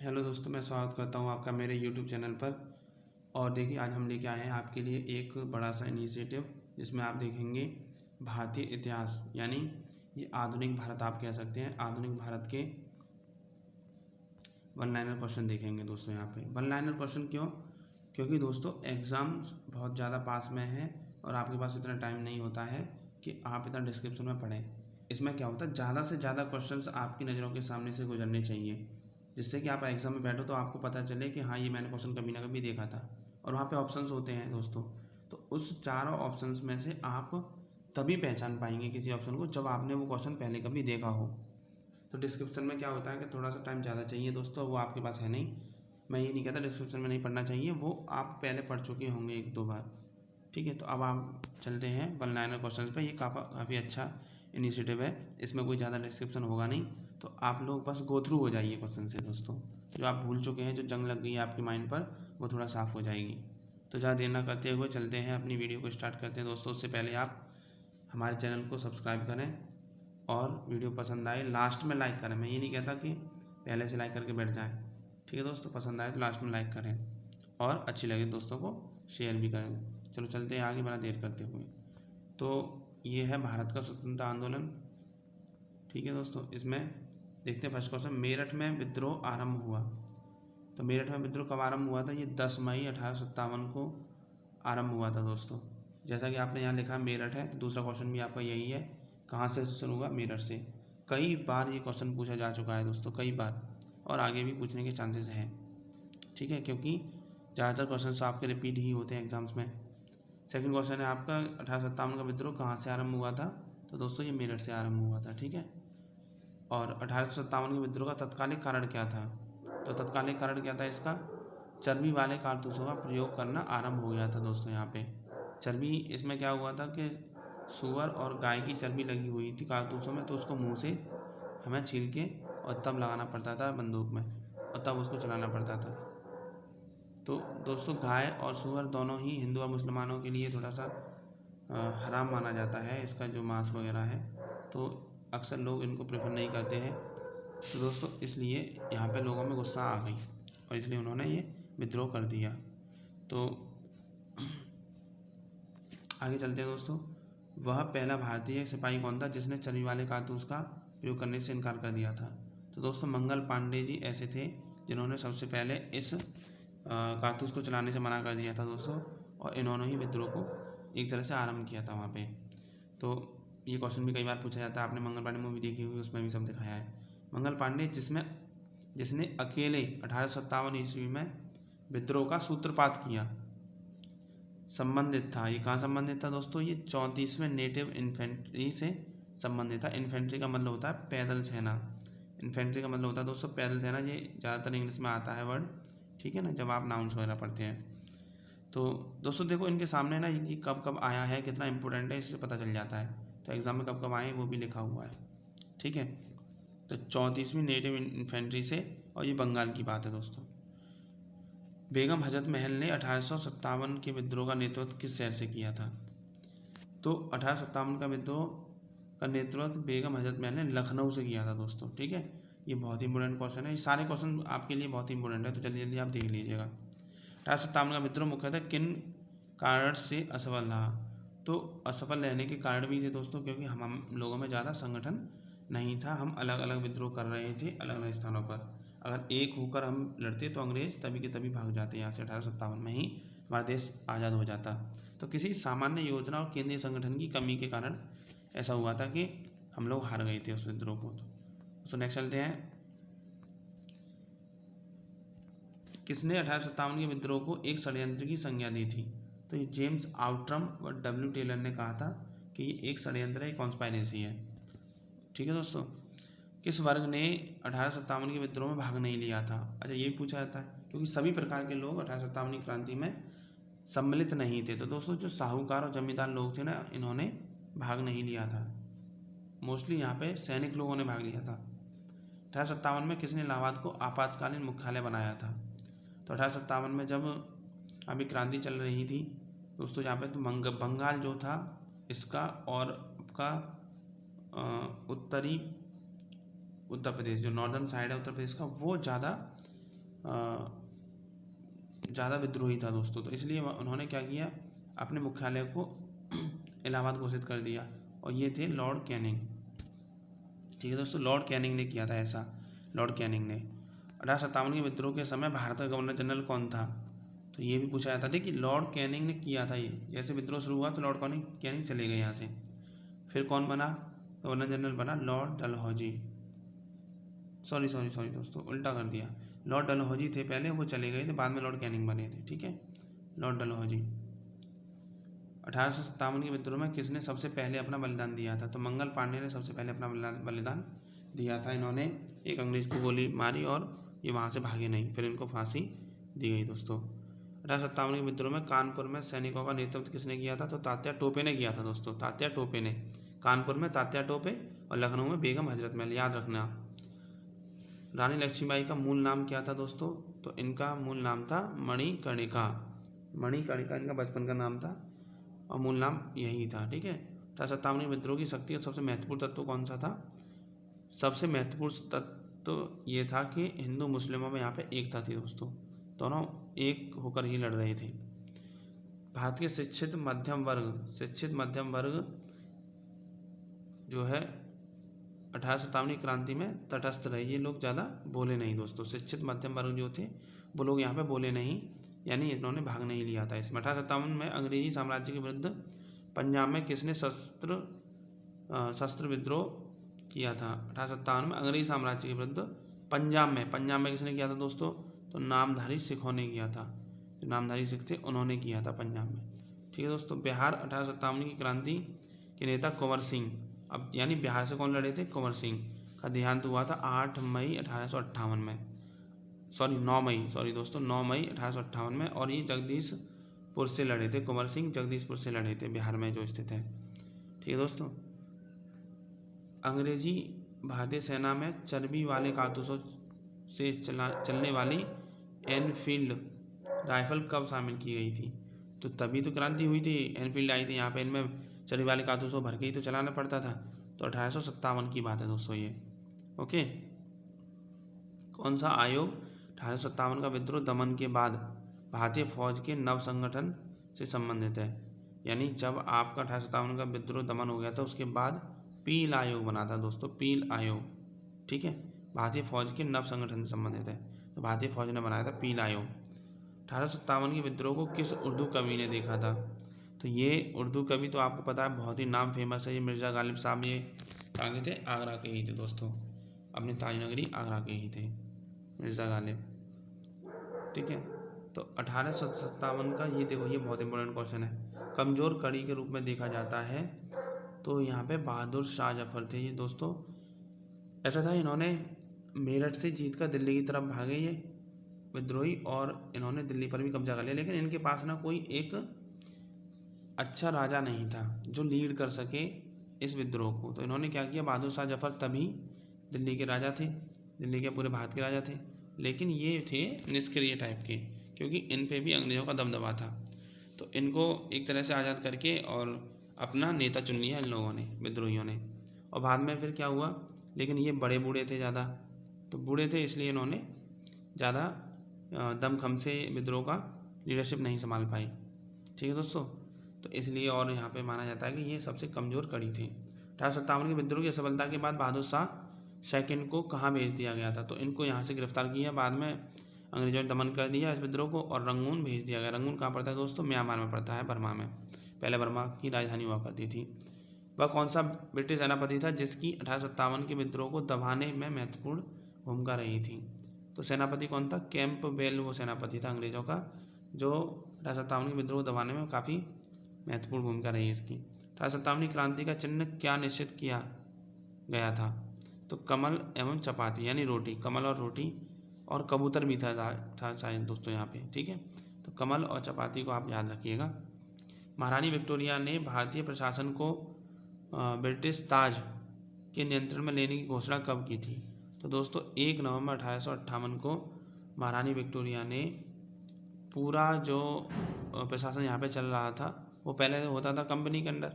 Hello दोस्तों, मैं स्वागत करता हूं आपका मेरे यूट्यूब चैनल पर। और देखिए, आज हम लेके आए हैं आपके लिए एक बड़ा सा इनिशिएटिव जिसमें आप देखेंगे भारतीय इतिहास, यानी ये आधुनिक भारत आप कह सकते हैं। आधुनिक भारत के वन लाइनर क्वेश्चन देखेंगे दोस्तों। यहाँ पे वन लाइनर क्वेश्चन क्यों? क्योंकि दोस्तों एग्ज़ाम्स बहुत ज़्यादा पास में हैं और आपके पास इतना टाइम नहीं होता है कि आप इतना डिस्क्रिप्शन में पढ़ें। इसमें क्या होता है, ज़्यादा से ज़्यादा क्वेश्चंस आपकी नज़रों के सामने से गुजरने चाहिए, जिससे कि आप एग्ज़ाम में बैठो तो आपको पता चले कि हाँ, ये मैंने क्वेश्चन कभी ना कभी देखा था। और वहाँ पे ऑप्शंस होते हैं दोस्तों, तो उस चारों ऑप्शंस में से आप तभी पहचान पाएंगे किसी ऑप्शन को जब आपने वो क्वेश्चन पहले कभी देखा हो। तो डिस्क्रिप्शन में क्या होता है कि थोड़ा सा टाइम ज़्यादा चाहिए दोस्तों, वो आपके पास है नहीं। मैं ये नहीं कहता डिस्क्रिप्शन में नहीं पढ़ना चाहिए, वो आप पहले पढ़ चुके होंगे एक दो बार। ठीक है, तो अब आप चलते हैं वन लाइनर क्वेश्चन पे। ये काफ़ी अच्छा इनिशिएटिव है, इसमें कोई ज़्यादा डिस्क्रिप्शन होगा नहीं, तो आप लोग बस गो थ्रू हो जाइए क्वेश्चन से दोस्तों। जो आप भूल चुके हैं, जो जंग लग गई है आपके माइंड पर, वो थोड़ा साफ़ हो जाएगी। तो ज़्यादा देर ना करते हुए चलते हैं, अपनी वीडियो को स्टार्ट करते हैं दोस्तों। उससे पहले आप हमारे चैनल को सब्सक्राइब करें और वीडियो पसंद आए लास्ट में लाइक करें। मैं ये नहीं कहता कि पहले से लाइक करके बैठ जाएं। ठीक है दोस्तों, पसंद आए तो लास्ट में लाइक करें और अच्छी लगे दोस्तों को शेयर भी करें। चलो चलते हैं आगे बिना देर करते हुए। तो ये है भारत का स्वतंत्रता आंदोलन। ठीक है दोस्तों, इसमें देखते हैं फर्स्ट क्वेश्चन, मेरठ में विद्रोह आरंभ हुआ। तो मेरठ में विद्रोह कब आरंभ हुआ था? ये 10 मई 1857 को आरंभ हुआ था दोस्तों। जैसा कि आपने यहाँ लिखा मेरठ है, तो दूसरा क्वेश्चन भी आपका यही है, कहाँ से शुरू हुआ? मेरठ से। कई बार ये क्वेश्चन पूछा जा चुका है दोस्तों, कई बार, और आगे भी पूछने के चांसेस हैं। ठीक है, क्योंकि ज़्यादातर क्वेश्चन तो आपके रिपीट ही होते हैं एग्जाम्स में। सेकंड क्वेश्चन है आपका, 1857 का विद्रोह कहाँ से आरंभ हुआ था? तो दोस्तों ये मेरठ से आरंभ हुआ था। ठीक है, और 1857 के विद्रोह का तत्कालिक कारण क्या था? तो तत्कालिक कारण क्या था इसका? चर्बी वाले कारतूसों का प्रयोग करना आरंभ हो गया था दोस्तों। यहाँ पे चर्बी, इसमें क्या हुआ था कि सूअर और गाय की चर्बी लगी हुई थी कारतूसों में, तो उसको मुंह से हमें छील के और तब लगाना पड़ता था बंदूक में, और तब उसको चलाना पड़ता था। तो दोस्तों गाय और सूअर दोनों ही हिंदू और मुसलमानों के लिए थोड़ा सा हराम माना जाता है, इसका जो मांस वगैरह है, तो अक्सर लोग इनको प्रेफर नहीं करते हैं। तो दोस्तों इसलिए यहाँ पे लोगों में गुस्सा आ गई और इसलिए उन्होंने ये विद्रोह कर दिया। तो आगे चलते हैं दोस्तों। वह पहला भारतीय सिपाही कौन था जिसने चर्बी वाले कारतूस का प्रयोग करने से इनकार कर दिया था? तो दोस्तों मंगल पांडे जी ऐसे थे जिन्होंने सबसे पहले इस कारतूस को चलाने से मना कर दिया था दोस्तों, और इन्होंने ही विद्रोह को एक तरह से आरंभ किया था वहाँ पे। तो ये क्वेश्चन भी कई बार पूछा जाता है, आपने मंगल पांडे मूवी देखी हुई, उसमें भी सब दिखाया है। मंगल पांडे जिसने अकेले 1857 ईस्वी में विद्रोह का सूत्रपात किया, संबंधित था। ये कहाँ संबंधित था दोस्तों? ये 34वें नेटिव इन्फेंट्री से संबंधित था। इन्फेंट्री का मतलब होता है पैदल सेना। इन्फेंट्री का मतलब होता है दोस्तों पैदल सेना। ये ज़्यादातर इंग्लिश में आता है वर्ड, ठीक है ना, जब आप नाउन्स वगैरह पढ़ते हैं। तो दोस्तों देखो इनके सामने ना ये कब कब आया है, कितना इंपॉर्टेंट है, इससे पता चल जाता है। तो एग्जाम में कब कब आए वो भी लिखा हुआ है। ठीक है, तो 34वीं नेटिव इन्फेंट्री से, और ये बंगाल की बात है दोस्तों। बेगम हजरत महल ने 1857 के विद्रोह का नेतृत्व किस शहर से किया था? तो 1857 का विद्रोह का नेतृत्व बेगम हजरत महल ने लखनऊ से किया था दोस्तों। ठीक है, ये बहुत ही इंपॉर्टेंट क्वेश्चन है, ये सारे क्वेश्चन आपके लिए बहुत ही इंपॉर्टेंट है, तो जल्दी जल्दी आप देख लीजिएगा। 1857 का विद्रोह मुख्यतः किन कारण से असफल रहा? तो असफल रहने के कारण भी थे दोस्तों, क्योंकि हम लोगों में ज़्यादा संगठन नहीं था, हम अलग अलग विद्रोह कर रहे थे अलग अलग स्थानों पर। अगर एक होकर हम लड़ते तो अंग्रेज तभी के तभी भाग जाते यहाँ से, 1857 में ही हमारा देश आज़ाद हो जाता। तो किसी सामान्य योजना और केंद्रीय संगठन की कमी के कारण ऐसा हुआ था कि हम लोग हार गए थे उस विद्रोह को। तो नेक्स्ट चलते हैं, किसने 1857 के विद्रोह को एक षड्यंत्र की संज्ञा दी थी? तो ये जेम्स आउट्रम और डब्ल्यू टेलर ने कहा था कि ये एक षड्यंत्र है, कॉन्स्पायरेसी है। ठीक है दोस्तों, किस वर्ग ने 1857 के विद्रोह में भाग नहीं लिया था? अच्छा, ये भी पूछा जाता है, क्योंकि सभी प्रकार के लोग 1857 की क्रांति में सम्मिलित नहीं थे। तो दोस्तों जो साहूकार और जमींदार लोग थे ना, इन्होंने भाग नहीं लिया था। मोस्टली यहाँ पे सैनिक लोगों ने भाग लिया था। 1857 में किसने इलाहाबाद को आपातकालीन मुख्यालय बनाया था? तो 1857 में जब अभी क्रांति चल रही थी दोस्तों, यहाँ पे तो बंगाल जो था इसका, और आपका उत्तरी उत्तर प्रदेश, जो नॉर्दर्न साइड है उत्तर प्रदेश का, वो ज़्यादा ज़्यादा विद्रोही था दोस्तों, तो इसलिए उन्होंने क्या किया, अपने मुख्यालय को इलाहाबाद घोषित कर दिया, और ये थे लॉर्ड कैनिंग। ठीक है दोस्तों, लॉर्ड कैनिंग ने किया था ऐसा। लॉर्ड कैनिंग ने 1857 के विद्रोह के समय भारत का गवर्नर जनरल कौन था, तो ये भी पूछा जाता था कि लॉर्ड कैनिंग ने किया था ये। जैसे विद्रोह शुरू हुआ तो लॉर्ड कैनिंग चले गए यहाँ से। फिर कौन बना गवर्नर जनरल, बना लॉर्ड डलहौजी। सॉरी दोस्तों, उल्टा कर दिया। लॉर्ड डलहौजी थे पहले, वो चले गए थे, बाद में लॉर्ड कैनिंग बने थे। ठीक है, लॉर्ड डलहौजी। 1857 के विद्रोह में किसने सबसे पहले अपना बलिदान दिया था, तो मंगल पांडे ने सबसे पहले अपना बलिदान दिया था। इन्होंने एक अंग्रेज को गोली मारी और ये वहाँ से भागे नहीं, फिर इनको फांसी दी गई दोस्तों। 1857 के विद्रोह में कानपुर में सैनिकों का नेतृत्व किसने किया था, तो तात्या टोपे ने किया था दोस्तों। तात्या टोपे ने, कानपुर में तात्या टोपे और लखनऊ में बेगम हजरत महल, याद रखना। रानी लक्ष्मीबाई का मूल नाम क्या था दोस्तों, तो इनका मूल नाम था मणिकर्णिका। मणिकर्णिका इनका बचपन का नाम था और मूल नाम यही था। ठीक है, 1857 के विद्रोह की शक्ति का सबसे महत्वपूर्ण तत्व कौन सा था, सबसे महत्वपूर्ण तत्व ये था कि हिंदू मुस्लिमों में यहाँ पे एकता थी दोस्तों, दोनों एक होकर ही लड़ रहे थे। भारत के शिक्षित मध्यम वर्ग जो है 1857 की क्रांति में तटस्थ रहे, ये लोग ज़्यादा बोले नहीं दोस्तों। शिक्षित मध्यम वर्ग जो थे वो लोग यहाँ पे बोले नहीं, यानी इन्होंने भाग नहीं लिया था इसमें। 1857 में अंग्रेजी साम्राज्य के विरुद्ध पंजाब में किसने शस्त्र विद्रोह किया था। 1857 में अंग्रेजी साम्राज्य के विरुद्ध पंजाब में किसने किया था दोस्तों, तो नामधारी सिखों ने किया था। जो नामधारी सिख थे उन्होंने किया था पंजाब में। ठीक है दोस्तों, बिहार 1857 की क्रांति के नेता कुंवर सिंह, अब यानी बिहार से कौन लड़े थे, कुंवर सिंह का देहांत हुआ था 8 मई 1858 में, 9 मई 1858 में। और ये जगदीशपुर से लड़े थे, कुंवर सिंह जगदीशपुर से लड़े थे, बिहार में जो स्थित है। ठीक है दोस्तों, अंग्रेजी भारतीय सेना में चर्बी वाले कारतूसों से चलने वाली एनफील्ड राइफल कब शामिल की गई थी, तो तभी तो क्रांति हुई थी, एनफील्ड आई थी यहाँ पे, इनमें चर्बी वाले कारतूसों भर के ही तो चलाना पड़ता था, तो 1857 की बात है दोस्तों ये। ओके, कौन सा आयोग 1857 का विद्रोह दमन के बाद भारतीय फौज के नव संगठन से संबंधित है, यानी जब आपका 1857 का विद्रोह दमन हो गया था उसके बाद पील आयोग बना था दोस्तों, पील आयोग। ठीक है, भारतीय फौज के नव संगठन से संबंधित है, तो भारतीय फौज ने बनाया था पील आयोग। 1857 के विद्रोह को किस उर्दू कवि ने देखा था, तो ये उर्दू कवि तो आपको पता है बहुत ही नाम फेमस है, ये मिर्ज़ा गालिब साहब। ये कहाँ के थे, आगरा के ही थे दोस्तों, अपनी ताजनगरी आगरा के ही थे मिर्ज़ा गालिब। ठीक है, तो 1857 का ये देखो, ये बहुत इंपॉर्टेंट क्वेश्चन है, कमज़ोर कड़ी के रूप में देखा जाता है, तो यहाँ पे बहादुर शाह जफर थे ये दोस्तों। ऐसा था, इन्होंने मेरठ से जीत कर दिल्ली की तरफ भागे ये विद्रोही, और इन्होंने दिल्ली पर भी कब्जा कर लिया, लेकिन इनके पास ना कोई एक अच्छा राजा नहीं था जो लीड कर सके इस विद्रोह को। तो इन्होंने क्या किया, बहादुर शाह जफर तभी दिल्ली के राजा थे, दिल्ली के पूरे भारत के राजा थे, लेकिन ये थे निष्क्रिय टाइप के, क्योंकि इन पे भी अंग्रेज़ों का दबदबा था। तो इनको एक तरह से आज़ाद करके और अपना नेता चुन लिया इन लोगों ने, विद्रोहियों ने। और बाद में फिर क्या हुआ, लेकिन ये बड़े बूढ़े थे ज़्यादा, तो बूढ़े थे इसलिए इन्होंने ज़्यादा दमखम से विद्रोह का लीडरशिप नहीं संभाल पाई। ठीक है दोस्तों, तो इसलिए और यहाँ पे माना जाता है कि ये सबसे कमज़ोर कड़ी थे। 1857 के विद्रोह की सफलता के बाद बहादुर शाह सेकंड को कहाँ भेज दिया गया था, तो इनको यहाँ से गिरफ्तार किया, बाद में अंग्रेजों ने दमन कर दिया इस विद्रोह को और रंगून भेज दिया गया। रंगून कहाँ पड़ता है दोस्तों, म्यांमार में पड़ता है, बर्मा में, पहले बर्मा की राजधानी हुआ करती थी। वह कौन सा ब्रिटिश सेनापति था जिसकी 1857 के विद्रोह को दबाने में महत्वपूर्ण भूमिका रही थी, तो सेनापति कौन था, कैंपबेल वो सेनापति था अंग्रेज़ों का, जो 1857 के विद्रोह को दबाने में काफ़ी महत्वपूर्ण भूमिका रही है इसकी। 1857 की क्रांति का चिन्ह क्या निश्चित किया गया था, तो कमल एवं चपाती, यानी रोटी, कमल और रोटी, और कबूतर भी था शायद दोस्तों यहाँ पे। ठीक है, तो कमल और चपाती को आप याद रखिएगा। महारानी विक्टोरिया ने भारतीय प्रशासन को ब्रिटिश ताज के नियंत्रण में लेने की घोषणा कब की थी, तो दोस्तों 1 नवंबर 1858 को महारानी विक्टोरिया ने पूरा जो प्रशासन यहाँ पे चल रहा था वो पहले होता था कंपनी के अंडर,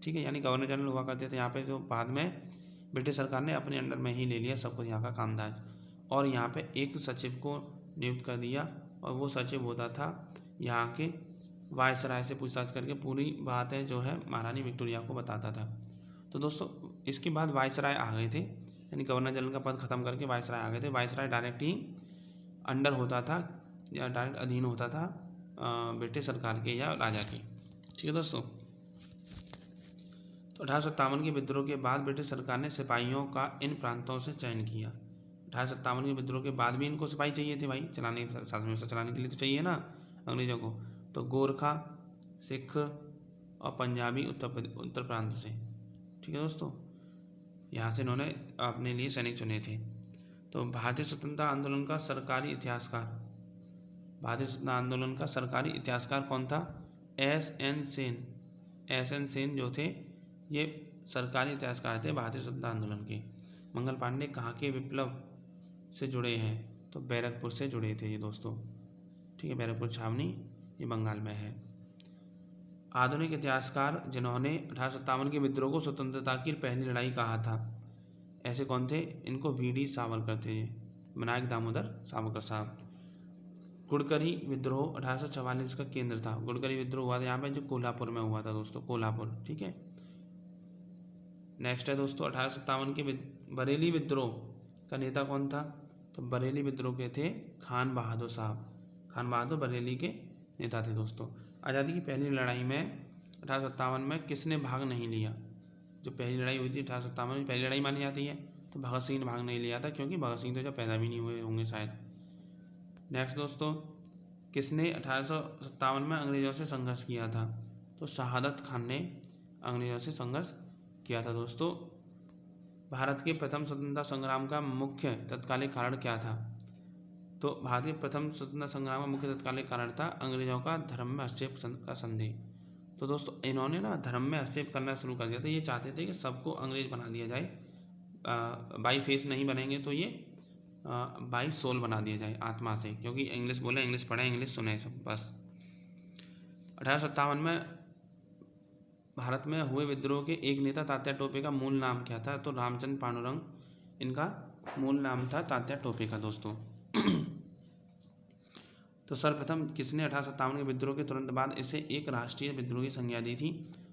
ठीक है, यानी गवर्नर जनरल हुआ करते थे यहाँ पे, जो बाद में ब्रिटिश सरकार ने अपने अंडर में ही ले लिया सब कुछ यहाँ का कामकाज, और यहाँ पे एक सचिव को नियुक्त कर दिया और वो सचिव होता था यहाँ के वायसराय से पूछताछ करके पूरी बातें जो है महारानी विक्टोरिया को बताता था। तो दोस्तों इसके बाद वायसराय आ गए थे, यानी गवर्नर जनरल का पद खत्म करके वायसराय आ गए थे। वायसराय डायरेक्ट ही अंडर होता था या डायरेक्ट अधीन होता था ब्रिटिश सरकार के या राजा के। ठीक है दोस्तों। तो 1857 के विद्रोह के बाद ब्रिटिश सरकार ने सिपाहियों का इन प्रांतों से चयन किया। 1857 के विद्रोह के बाद भी इनको सिपाही चाहिए थे भाई, चलाने शासन व्यवस्था चलाने के लिए तो चाहिए ना अंग्रेजों को। तो गोरखा, सिख और पंजाबी उत्तर प्रांत से। ठीक है दोस्तों, यहाँ से इन्होंने अपने लिए सैनिक चुने थे। तो भारतीय स्वतंत्रता आंदोलन का सरकारी इतिहासकार, भारतीय स्वतंत्रता आंदोलन का सरकारी इतिहासकार कौन था? S.N. सेन। S.N. सेन जो थे ये सरकारी इतिहासकार थे भारतीय स्वतंत्रता आंदोलन के। मंगल पांडे कहाँ के विप्लव से जुड़े हैं? तो बैरकपुर से जुड़े थे ये दोस्तों। ठीक है, बैरकपुर छावनी ये बंगाल में है। आधुनिक इतिहासकार जिन्होंने 1857 के विद्रोह को स्वतंत्रता की पहली लड़ाई कहा था, ऐसे कौन थे? इनको V.D. सावरकर थे, विनायक दामोदर सावरकर साहब। गुड़करी विद्रोह 1844 का केंद्र था। गुड़करी विद्रोह हुआ था यहाँ पे जो कोल्हापुर में हुआ था दोस्तों, कोल्हापुर। ठीक है। नेक्स्ट है दोस्तों 1857 के बरेली विद्रोह का नेता कौन था? तो बरेली विद्रोह के थे खान बहादुर साहब। खान बहादुर बरेली के नेता थे दोस्तों। आज़ादी की पहली लड़ाई में 1857 में किसने भाग नहीं लिया? जो पहली लड़ाई हुई थी 1857 में पहली लड़ाई मानी जाती है, तो भगत सिंह ने भाग नहीं लिया था, क्योंकि भगत सिंह तो जब पैदा भी नहीं हुए होंगे शायद। नेक्स्ट दोस्तों, किसने 1857 में अंग्रेज़ों से संघर्ष किया था? तो शहादत खान ने अंग्रेज़ों से संघर्ष किया था दोस्तों। भारत के प्रथम स्वतंत्रता संग्राम का मुख्य तत्कालिक कारण क्या था? तो भारतीय प्रथम स्वतंत्रता संग्राम का मुख्य तत्कालिक कारण था अंग्रेज़ों का धर्म में हस्तक्षेप का संदेह। तो दोस्तों इन्होंने ना धर्म में हस्तक्षेप करना शुरू कर दिया था। ये चाहते थे कि सबको अंग्रेज बना दिया जाए, बाई फेस नहीं बनेंगे तो ये बाई सोल बना दिया जाए, आत्मा से, क्योंकि इंग्लिश बोले, इंग्लिश पढ़े, इंग्लिश सुने सब बस। 1857 में भारत में हुए विद्रोह के एक नेता तात्या टोपे का मूल नाम क्या था? तो रामचंद्र पांडुरंग इनका मूल नाम था, तात्या टोपे का दोस्तों। तो सर्वप्रथम किसने 1857 के विद्रोह के तुरंत बाद इसे एक राष्ट्रीय विद्रोह की संज्ञा दी थी?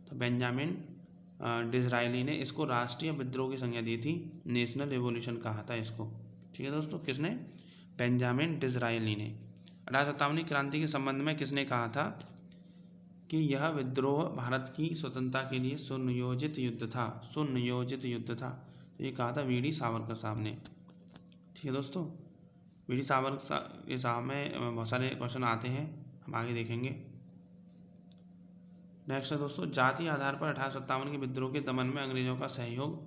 तो बेंजामिन डिज़रायली ने इसको राष्ट्रीय विद्रोह की संज्ञा दी थी, नेशनल रिवॉल्यूशन कहा था इसको। ठीक है दोस्तों, किसने? बेंजामिन डिज़रायली ने। 1857 की क्रांति के संबंध में किसने कहा था कि यह विद्रोह भारत की स्वतंत्रता के लिए सुनियोजित युद्ध था, सुनियोजित युद्ध था? तो ये कहा था V.D. सावरकर साहब ने। ठीक है दोस्तों, V.D. सावरकर साहब में बहुत सारे क्वेश्चन आते हैं, हम आगे देखेंगे। नेक्स्ट है दोस्तों, जाति आधार पर 1857 के विद्रोह के दमन में अंग्रेजों का सहयोग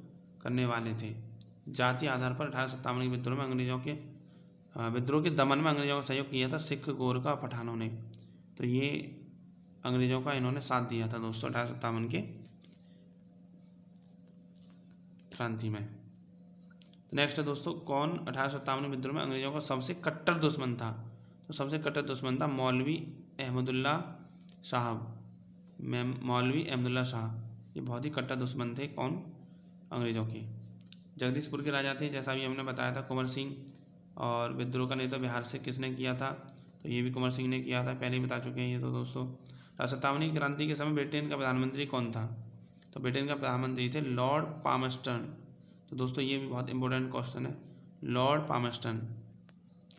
करने वाले थे। जाति आधार पर 1857 के विद्रोह में विद्रोह के दमन में अंग्रेजों का सहयोग किया था सिख, गोरखा, पठानों ने। तो ये अंग्रेजों का इन्होंने साथ दिया था दोस्तों 1857 के क्रांति में। नेक्स्ट है दोस्तों, कौन 1857 विद्रोह में अंग्रेजों का सबसे कट्टर दुश्मन था? तो सबसे कट्टर दुश्मन था मौलवी अहमदुल्ला साहब। मौलवी अहमदुल्ला साहब ये बहुत ही कट्टर दुश्मन थे, कौन? अंग्रेजों के। जगदीशपुर के राजा थे, जैसा भी हमने बताया था, कुंवर सिंह। और विद्रोह का नेता बिहार से किसने किया था? तो ये भी कुंवर सिंह ने किया था, पहले ही बता चुके हैं ये तो दोस्तों। 1857 की क्रांति के समय ब्रिटेन का प्रधानमंत्री कौन था? तो ब्रिटेन का प्रधानमंत्री थे लॉर्ड पामस्टन। तो दोस्तों ये भी बहुत इंपॉर्टेंट क्वेश्चन है, लॉर्ड पामस्टन।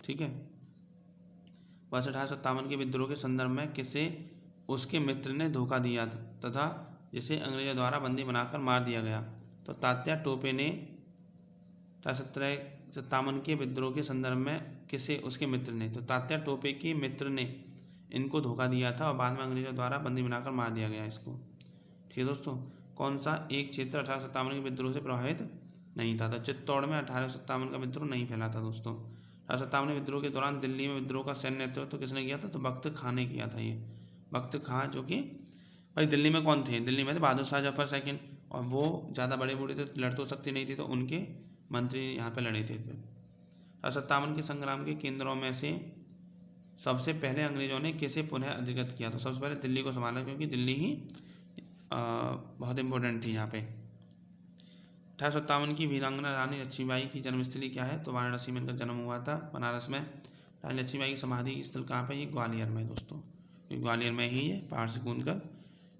ठीक है। वर्ष 1857 के विद्रोह के संदर्भ में किसे उसके मित्र ने धोखा दिया तथा जिसे अंग्रेजों द्वारा बंदी बनाकर मार दिया गया? तो तात्या टोपे ने 1857 के विद्रोह के संदर्भ में किसे उसके मित्र ने? तो तात्या टोपे के मित्र ने इनको धोखा दिया था और बाद में अंग्रेजों द्वारा बंदी बनाकर मार दिया गया इसको। ठीक है दोस्तों, कौन सा एक क्षेत्र 1857 के विद्रोह से प्रभावित नहीं था? तो चित्तौड़ में 1857 का विद्रोह नहीं फैला था दोस्तों। 1857 विद्रोह के दौरान दिल्ली में विद्रोह का सैन्य नेतृत्व किसने किया था? तो बख्त खां ने किया था। ये बख्त खां, जो कि भाई दिल्ली में कौन थे? दिल्ली में थे बहादुर शाह जफर सेकंड, और वो ज़्यादा बड़े बूढ़े थे, लड़ तो सकती नहीं थी, तो उनके मंत्री यहाँ पे लड़े थे। 1857 के संग्राम के केंद्रों में से सबसे पहले अंग्रेजों ने किसे पुनः अधिकृत किया? तो सबसे पहले दिल्ली को संभाला, क्योंकि दिल्ली ही बहुत इंपॉर्टेंट थी यहाँ पे। 1857 की वीरांगना रानी लक्ष्मीबाई की जन्मस्थली क्या है? तो वाराणसी में इनका जन्म हुआ था, बनारस में। रानी लक्ष्मीबाई की समाधि स्थल कहाँ पे? ये ग्वालियर में दोस्तों, ये ग्वालियर में ही है। पहाड़ से कूद कर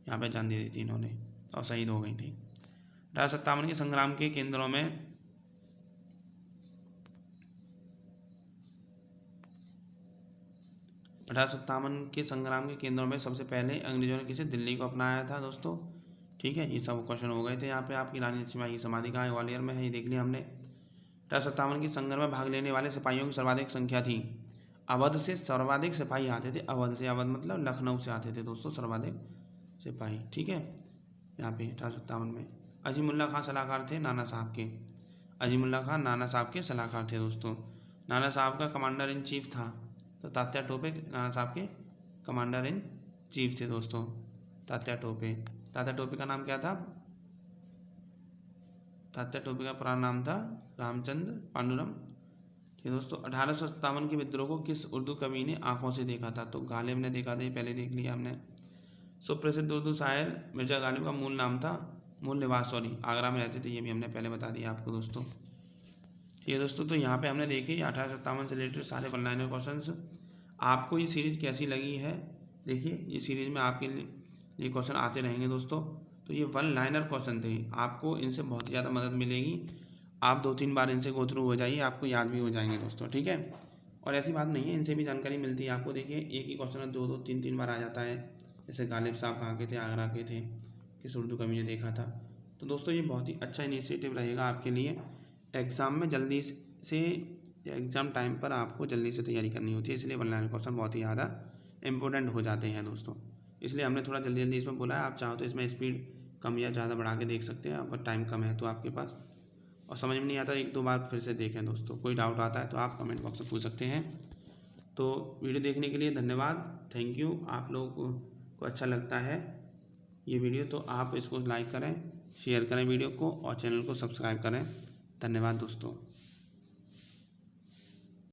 यहाँ पे जान दी थी इन्होंने और शहीद हो गई थी। 1857 के संग्राम के केंद्रों में 1857 के संग्राम के केंद्रों में सबसे पहले अंग्रेजों ने किसे? दिल्ली को अपनाया था दोस्तों। ठीक है, ये सब क्वेश्चन हो गए थे यहाँ पे आपकी। रानी लक्ष्मीबाई की समाधि कहाँ है? ग्वालियर में है, ये देख लिया हमने। 1857 के संघर्ष में भाग लेने वाले सिपाहियों की सर्वाधिक संख्या थी। अवध से सर्वाधिक सिपाही आते थे, अवध से, अवध मतलब लखनऊ से आते थे दोस्तों सर्वाधिक सिपाही। ठीक है, यहाँ पे 1857 में। अजीमुल्ला खां सलाहकार थे नाना साहब के। अजीमुल्ला खां नाना साहब के सलाहकार थे दोस्तों। नाना साहब का कमांडर इन चीफ था, तो तात्या टोपे नाना साहब के कमांडर इन चीफ थे दोस्तों। तात्या टोपे, तात्या टोपे का नाम क्या था? तात्या टोपे का पुराना नाम था रामचंद्र पांडुरंग। ठीक है दोस्तों। 1857 के विद्रोह को किस उर्दू कवि ने आंखों से देखा था? तो गालिब ने देखा था, ये पहले देख लिया हमने। सुप्रसिद्ध उर्दू शायर मिर्जा गालिब का मूल नाम था, मूल निवास सॉरी आगरा में रहते थे, ये भी हमने पहले बता दिया आपको दोस्तों। ठीक है दोस्तों, तो यहाँ पे हमने देखे 1857 से रिलेटेड सारे वन लाइनर क्वेश्चंस। आपको ये सीरीज़ कैसी लगी है? देखिए, ये सीरीज़ में आपके लिए क्वेश्चन आते रहेंगे दोस्तों। तो ये वन लाइनर क्वेश्चन थे, आपको इनसे बहुत ज़्यादा मदद मिलेगी। आप 2-3 बार इनसे गो थ्रू हो जाइए, आपको याद भी हो जाएंगे दोस्तों। ठीक है, और ऐसी बात नहीं है, इनसे भी जानकारी मिलती है आपको। देखिए, एक ही क्वेश्चन 2-2, 3-3 बार आ जाता है। जैसे गालिब साहब कहाँ के थे? आगरा के थे। किस उर्दू कवि ने देखा था? तो दोस्तों ये बहुत ही अच्छा इनिशिएटिव रहेगा आपके लिए। एग्ज़ाम में जल्दी से, एग्ज़ाम टाइम पर आपको जल्दी से तैयारी करनी होती है, इसलिए वन लाइनर क्वेश्चन बहुत ही ज़्यादा इंपॉर्टेंट हो जाते हैं दोस्तों। इसलिए हमने थोड़ा जल्दी जल्दी इसमें बोला है। आप चाहो तो इसमें स्पीड कम या ज़्यादा बढ़ा के देख सकते हैं, अगर टाइम कम है तो आपके पास, और समझ में नहीं आता 1-2 बार फिर से देखें दोस्तों। कोई डाउट आता है तो आप कमेंट बॉक्स में पूछ सकते हैं। तो वीडियो देखने के लिए धन्यवाद, थैंक यू। आप लोगों को अच्छा लगता है ये वीडियो तो आप इसको लाइक करें, शेयर करें वीडियो को, और चैनल को सब्सक्राइब करें। धन्यवाद दोस्तों।